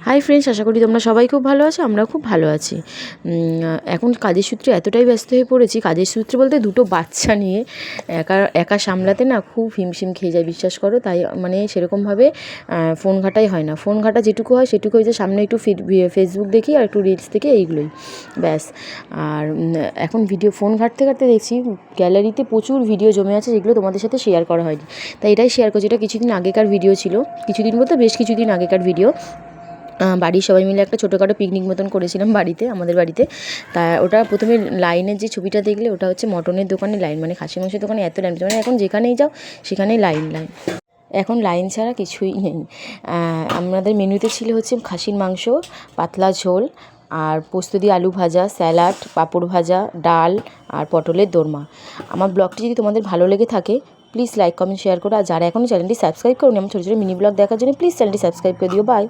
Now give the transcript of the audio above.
Hi friends, আশা করি তোমরা সবাই খুব ভালো আছো। আমরাও খুব ভালো আছি। এখন কাজের সূত্রে এতটাই ব্যস্ত হয়ে পড়েছি, কাজের সূত্রে বলতে দুটো বাচ্চা নিয়ে একা একা সামলাতে না খুব হিমশিম খেয়ে যায়, বিশ্বাস করো। তাই মানে সেরকমভাবে ফোন ঘাটাই হয় না। ফোন ঘাটা যেটুকু হয় সেটুকু হয়েছে, সামনে একটু ফেসবুক দেখি আর একটু রিলস দেখি, এইগুলোই ব্যাস। আর এখন ফোন ঘাঁটতে ঘাঁটতে দেখছি গ্যালারিতে প্রচুর ভিডিও জমে আছে, যেগুলো তোমাদের সাথে শেয়ার করা হয়নি। তাই এটাই শেয়ার করছি। এটা কিছুদিন আগেকার ভিডিও ছিল, কিছুদিন বলতে বেশ কিছুদিন আগেকার ভিডিও। বাড়ির সবাই মিলে একটা ছোটোখাটো পিকনিক মতন করেছিলাম বাড়িতে, আমাদের বাড়িতে। তা ওটা প্রথমে লাইনের যে ছবিটা দেখলে, ওটা হচ্ছে মটনের দোকানে লাইন, মানে খাসি মাংসের দোকানে এত লাইন, মানে এখন যেখানেই যাও সেখানেই লাইন। এখন লাইন ছাড়া কিছুই নেই। আমাদের মেনুতে ছিল হচ্ছে খাসির মাংস, পাতলা ঝোল, আর পোস্ত দিয়ে আলু ভাজা, স্যালাড, পাঁপড় ভাজা, ডাল আর পটলের দোরমা। আমার ব্লগটি যদি তোমাদের ভালো লেগে থাকে, প্লিজ লাইক কমেন্ট শেয়ার করো। আর যারা এখনও চ্যানেলটি সাবস্ক্রাইব করোনি আমার ছোটো ছোটো মিনি ব্লগ দেখার জন্য, প্লিজ চ্যানেলটি সাবস্ক্রাইব করে দিও। বাই।